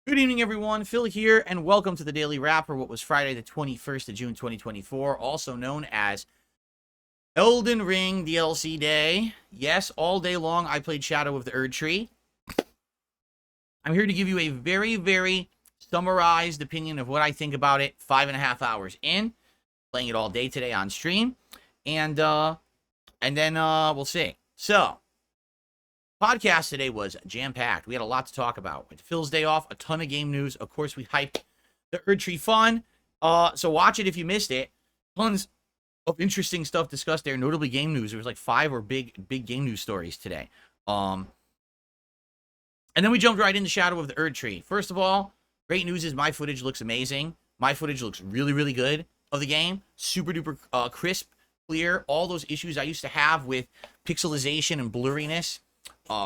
Good evening, everyone. Phil here, and welcome to the Daily Wrap for what was Friday, the 21st of June, 2024, also known as Elden Ring DLC Day. Yes, all day long I played Shadow of the Erd Tree. I'm here to give you a very summarized opinion of what I think about it 5.5 hours in, playing it all day today on stream, and then we'll see. So, podcast today was jam-packed. We had a lot to talk about. With Phil's day off, a ton of game news. Of course, we hyped the Erd Tree Fun. So watch it if you missed it. Tons of interesting stuff discussed there, notably game news. There was like 5 or big game news stories today. And then we jumped right into Shadow of the Erd Tree. First of all, great news is my footage looks amazing. My footage looks really good of the game. Super duper crisp, clear. All those issues I used to have with pixelization and blurriness,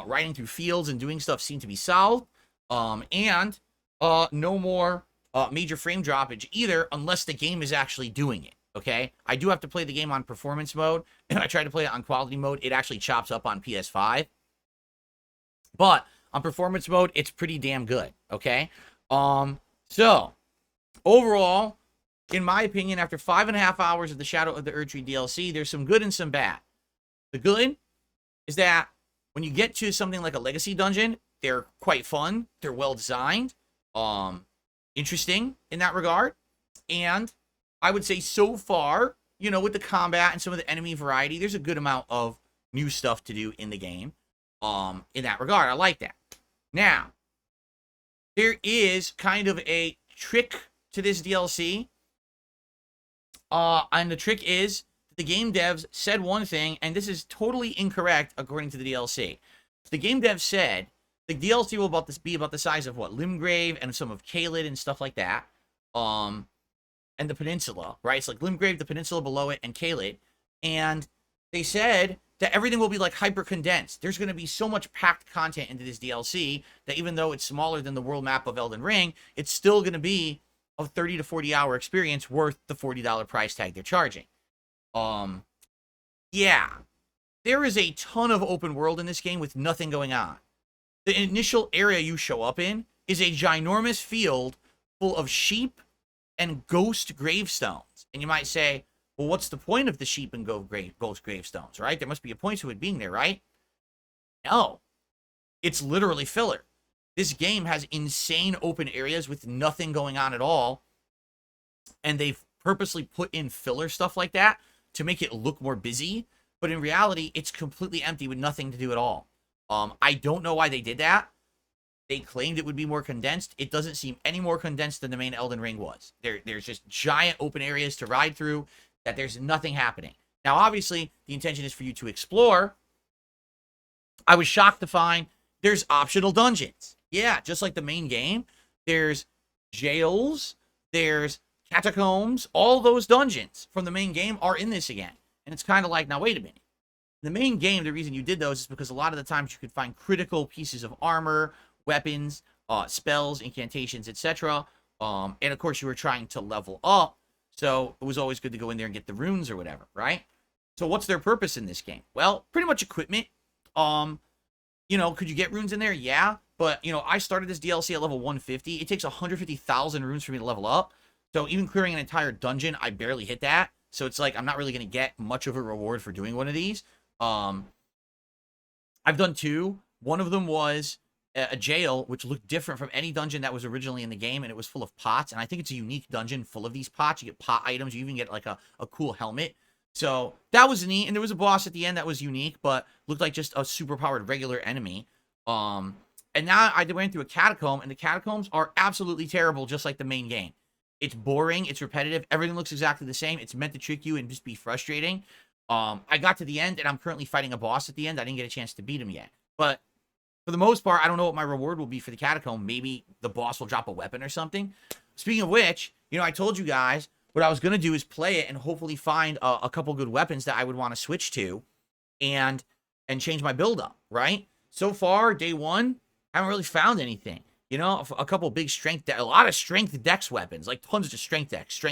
riding through fields and doing stuff seem to be solved. And no more major frame droppage either, unless the game is actually doing it. Okay, I do have to play the game on performance mode, and I try to play it on quality mode. It actually chops up on PS5, but on performance mode, it's pretty damn good. Okay, so overall, in my opinion, after 5.5 hours of the Shadow of the Erd Tree DLC, there's some good and some bad. The good is that when you get to something like a legacy dungeon, they're quite fun. They're well designed, interesting in that regard. And I would say so far, you know, with the combat and some of the enemy variety, there's a good amount of new stuff to do in the game. In that regard, I like that. Now, there is kind of a trick to this DLC. And the trick is the game devs said one thing, and this is totally incorrect according to the DLC. The game devs said the DLC will be about the size of what? Limgrave and some of Caelid and stuff like that. And the peninsula, right? It's like Limgrave, the peninsula below it, and Caelid. And they said that everything will be like hyper condensed. There's going to be so much packed content into this DLC that even though it's smaller than the world map of Elden Ring, it's still going to be a 30 to 40 hour experience worth the $40 price tag they're charging. Yeah, there is a ton of open world in this game with nothing going on. The initial area you show up in is a ginormous field full of sheep and ghost gravestones. And you might say, well, what's the point of the sheep and ghost gravestones, right? There must be a point to it being there, right? No, it's literally filler. This game has insane open areas with nothing going on at all. And they've purposely put in filler stuff like that to make it look more busy. But in reality, it's completely empty with nothing to do at all. I don't know why they did that. They claimed it would be more condensed. It doesn't seem any more condensed than the main Elden Ring was. There's just giant open areas to ride through that there's nothing happening. Now, obviously, the intention is for you to explore. I was shocked to find there's optional dungeons. Yeah, just like the main game. There's jails. There's catacombs. All those dungeons from the main game are in this again. And it's kind of like, now, wait a minute. The main game, the reason you did those is because a lot of the times you could find critical pieces of armor, weapons, spells, incantations, etc. And of course, you were trying to level up. So it was always good to go in there and get the runes or whatever, right? So what's their purpose in this game? Well, pretty much equipment. You know, could you get runes in there? Yeah. But, you know, I started this DLC at level 150. It takes 150,000 runes for me to level up. So even clearing an entire dungeon, I barely hit that. So it's like, I'm not really going to get much of a reward for doing one of these. I've done 2. One of them was a jail, which looked different from any dungeon that was originally in the game, and it was full of pots. And I think it's a unique dungeon full of these pots. You get pot items. You even get like a cool helmet. So that was neat. And there was a boss at the end that was unique, but looked like just a super powered regular enemy. And now I went through a catacomb, and the catacombs are absolutely terrible, just like the main game. It's boring. It's repetitive. Everything looks exactly the same. It's meant to trick you and just be frustrating. I got to the end, and I'm currently fighting a boss at the end. I didn't get a chance to beat him yet. But for the most part, I don't know what my reward will be for the catacomb. Maybe the boss will drop a weapon or something. Speaking of which, you know, I told you guys what I was going to do is play it and hopefully find a couple good weapons that I would want to switch to and change my build up, right? So far, day 1, I haven't really found anything. You know, a couple big strength, a lot of strength dex weapons, like tons of strength dex,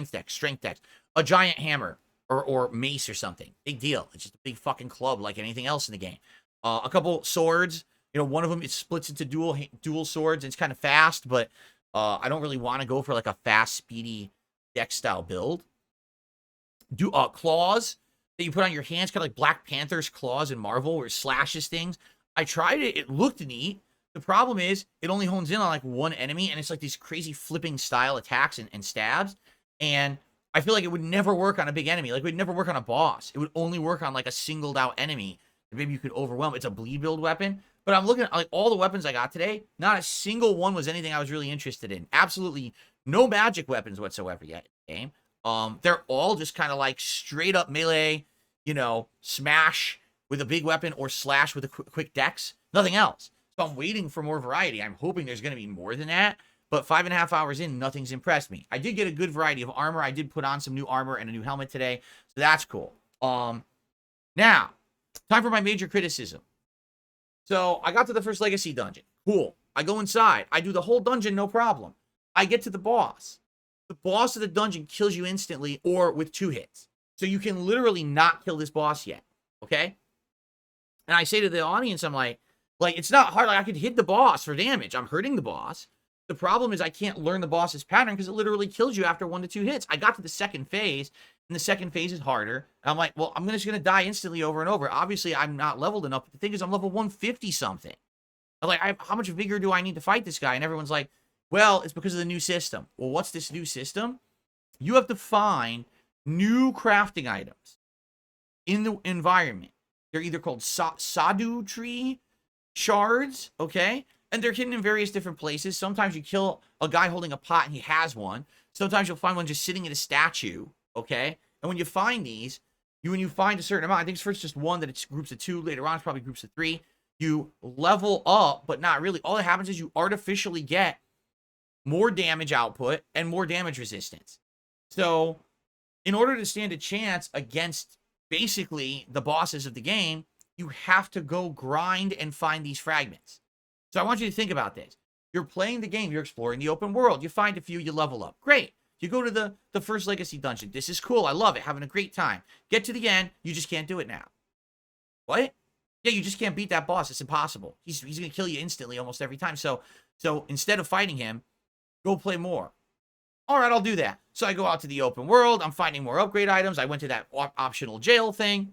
a giant hammer or mace or something. Big deal. It's just a big fucking club like anything else in the game. A couple swords. You know, one of them, it splits into dual swords. And it's kind of fast, but I don't really want to go for like a fast, speedy deck style build. Do claws that you put on your hands, kind of like Black Panther's claws in Marvel, where it slashes things. I tried it. It looked neat. The problem is it only hones in on like one enemy, and it's like these crazy flipping style attacks and stabs. And I feel like it would never work on a big enemy. Like, it would never work on a boss. It would only work on like a singled out enemy that maybe you could overwhelm. It's a bleed build weapon. But I'm looking at like all the weapons I got today. Not a single one was anything I was really interested in. Absolutely no magic weapons whatsoever yet in the game. They're all just kind of like straight up melee, you know, smash with a big weapon or slash with a quick dex. Nothing else. So I'm waiting for more variety. I'm hoping there's going to be more than that. But 5.5 hours in, nothing's impressed me. I did get a good variety of armor. I did put on some new armor and a new helmet today. So that's cool. Now, time for my major criticism. So I got to the first legacy dungeon. Cool. I go inside. I do the whole dungeon, no problem. I get to the boss. The boss of the dungeon kills you instantly or with 2 hits. So you can literally not kill this boss yet. Okay? And I say to the audience, I'm like, it's not hard. Like, I could hit the boss for damage. I'm hurting the boss. The problem is I can't learn the boss's pattern because it literally kills you after 1 to 2 hits. I got to the second phase, and the second phase is harder. And I'm like, well, I'm just going to die instantly over and over. Obviously, I'm not leveled enough. But the thing is, I'm level 150 something. I'm like, how much vigor do I need to fight this guy? And everyone's like, well, it's because of the new system. Well, what's this new system? You have to find new crafting items in the environment. They're either called Sadu tree shards, okay? And they're hidden in various different places. Sometimes you kill a guy holding a pot and he has one. Sometimes you'll find one just sitting in a statue, okay? And when you find these, when you find a certain amount, I think it's first just 1, then it's groups of 2. Later on, it's probably groups of 3. You level up, but not really. All that happens is you artificially get more damage output and more damage resistance. So in order to stand a chance against basically the bosses of the game, you have to go grind and find these fragments. So I want you to think about this. You're playing the game. You're exploring the open world. You find a few. You level up. Great. You go to the first legacy dungeon. This is cool. I love it. Having a great time. Get to the end. You just can't do it now. What? Yeah, you just can't beat that boss. It's impossible. He's going to kill you instantly almost every time. So instead of fighting him, go play more. All right, I'll do that. So I go out to the open world. I'm finding more upgrade items. I went to that optional jail thing.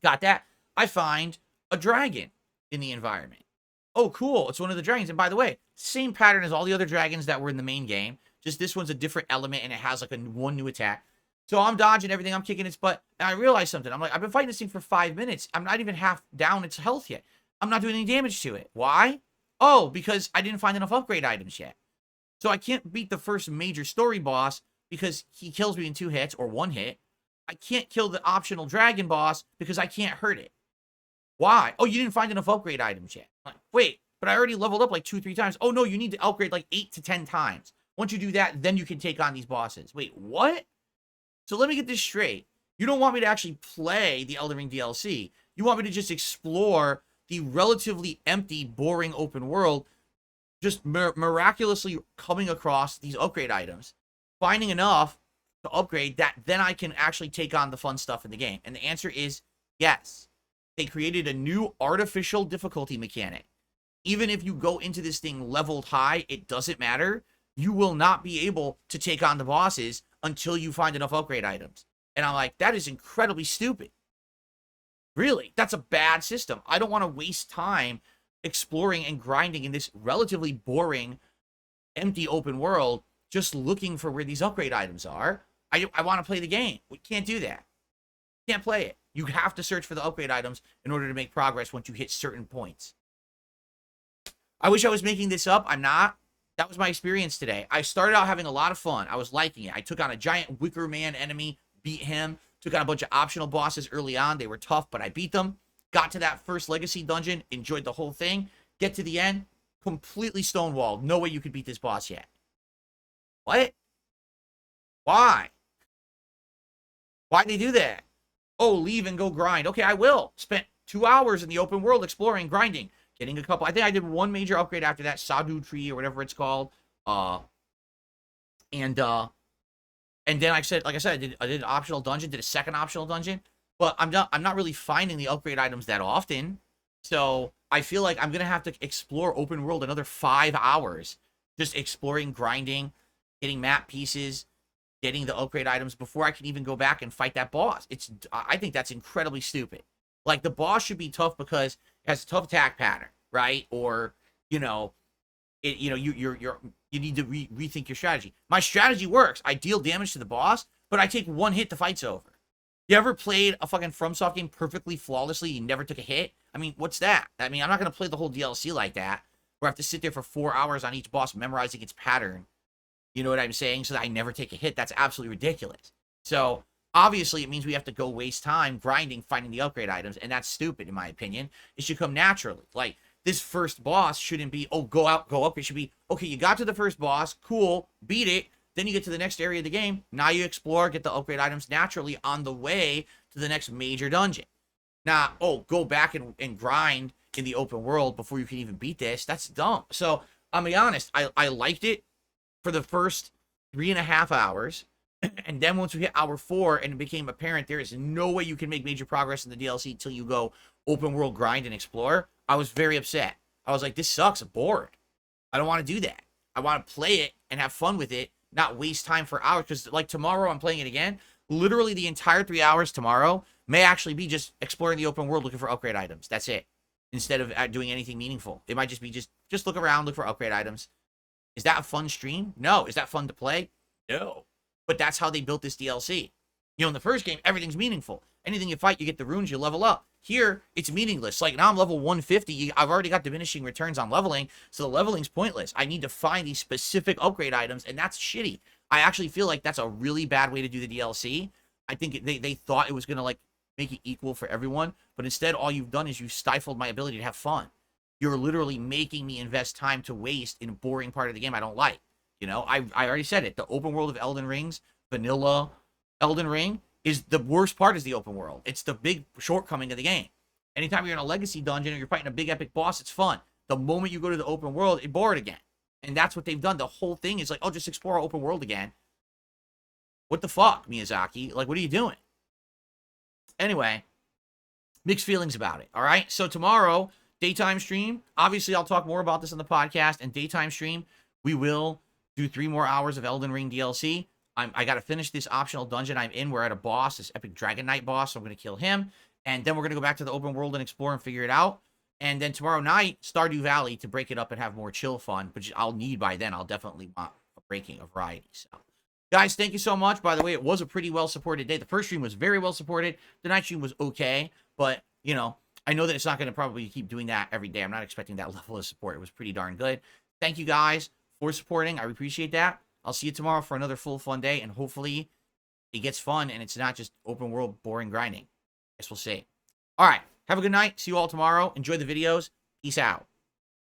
Got that. I find a dragon in the environment. Oh, cool. It's one of the dragons. And by the way, same pattern as all the other dragons that were in the main game. Just this one's a different element, and it has like one new attack. So I'm dodging everything. I'm kicking its butt. And I realize something. I'm like, I've been fighting this thing for 5 minutes. I'm not even half down its health yet. I'm not doing any damage to it. Why? Oh, because I didn't find enough upgrade items yet. So I can't beat the first major story boss because he kills me in 2 hits or 1 hit. I can't kill the optional dragon boss because I can't hurt it. Why? Oh, you didn't find enough upgrade items yet. Like, wait, but I already leveled up like 2-3 times. Oh, no, you need to upgrade like 8 to 10 times. Once you do that, then you can take on these bosses. Wait, what? So let me get this straight. You don't want me to actually play the Elden Ring DLC. You want me to just explore the relatively empty, boring open world, just miraculously coming across these upgrade items, finding enough to upgrade that then I can actually take on the fun stuff in the game. And the answer is yes. They created a new artificial difficulty mechanic. Even if you go into this thing leveled high, it doesn't matter. You will not be able to take on the bosses until you find enough upgrade items. And I'm like, that is incredibly stupid. Really, that's a bad system. I don't want to waste time exploring and grinding in this relatively boring, empty open world just looking for where these upgrade items are. I want to play the game. We can't do that. Can't play it. You have to search for the upgrade items in order to make progress once you hit certain points. I wish I was making this up. I'm not. That was my experience today. I started out having a lot of fun. I was liking it. I took on a giant Wicker Man enemy, beat him. Took on a bunch of optional bosses early on. They were tough, but I beat them. Got to that first legacy dungeon. Enjoyed the whole thing. Get to the end. Completely stonewalled. No way you could beat this boss yet. What? Why? Why'd they do that? Oh, leave and go grind. Okay, I will. Spent 2 hours in the open world exploring, grinding. Getting a couple. I think I did one major upgrade after that. Sadu tree or whatever it's called. And then like I said, I did an optional dungeon, did a second optional dungeon, but I'm not really finding the upgrade items that often. So I feel like I'm gonna have to explore open world another 5 hours just exploring, grinding, getting map pieces, getting the upgrade items before I can even go back and fight that boss. I think that's incredibly stupid. Like, the boss should be tough because it has a tough attack pattern, right? Or, you know, you need to rethink your strategy. My strategy works. I deal damage to the boss, but I take one hit, the fight's over. You ever played a fucking FromSoft game perfectly flawlessly? You never took a hit? I mean, what's that? I mean, I'm not going to play the whole DLC like that, where I have to sit there for 4 hours on each boss memorizing its pattern. You know what I'm saying? So that I never take a hit. That's absolutely ridiculous. So, obviously, it means we have to go waste time grinding, finding the upgrade items, and that's stupid, in my opinion. It should come naturally. Like, this first boss shouldn't be, oh, go out, go up. It should be, okay, you got to the first boss, cool, beat it. Then you get to the next area of the game. Now you explore, get the upgrade items naturally on the way to the next major dungeon. Now, oh, go back and grind in the open world before you can even beat this. That's dumb. So, I'll be honest, I liked it for the first 3.5 hours. And then once we hit hour 4 and it became apparent there is no way you can make major progress in the DLC until you go open world grind and explore, I was very upset. I was like, this sucks. I'm bored. I don't want to do that. I want to play it and have fun with it, not waste time for hours. Because, like, tomorrow I'm playing it again. Literally the entire 3 hours tomorrow may actually be just exploring the open world looking for upgrade items. That's it. Instead of doing anything meaningful. It might just be just look around, look for upgrade items. Is that a fun stream? No. Is that fun to play? No. But that's how they built this DLC. You know, in the first game, everything's meaningful. Anything you fight, you get the runes, you level up. Here, it's meaningless. Like, now I'm level 150. I've already got diminishing returns on leveling, so the leveling's pointless. I need to find these specific upgrade items, and that's shitty. I actually feel like that's a really bad way to do the DLC. I think they thought it was going to, like, make it equal for everyone, but instead, all you've done is you've stifled my ability to have fun. You're literally making me invest time to waste in a boring part of the game I don't like. You know, I already said it. The open world of Elden Rings, vanilla Elden Ring, is the worst part is the open world. It's the big shortcoming of the game. Anytime you're in a legacy dungeon or you're fighting a big epic boss, it's fun. The moment you go to the open world, it's bored again. And that's what they've done. The whole thing is like, oh, just explore our open world again. What the fuck, Miyazaki? Like, what are you doing? Anyway, mixed feelings about it, all right? So tomorrow, daytime stream. Obviously, I'll talk more about this on the podcast. And daytime stream, we will do 3 more hours of Elden Ring DLC. I got to finish this optional dungeon I'm in. We're at a boss, this epic Dragon Knight boss, so I'm going to kill him. And then we're going to go back to the open world and explore and figure it out. And then tomorrow night, Stardew Valley to break it up and have more chill fun, which I'll need by then. I'll definitely want a breaking of variety. So, guys, thank you so much. By the way, it was a pretty well-supported day. The first stream was very well-supported. The night stream was okay. But, you know, I know that it's not going to probably keep doing that every day. I'm not expecting that level of support. It was pretty darn good. Thank you guys for supporting. I appreciate that. I'll see you tomorrow for another full fun day, and hopefully it gets fun and it's not just open world boring grinding. Guess we'll see. All right. Have a good night. See you all tomorrow. Enjoy the videos. Peace out.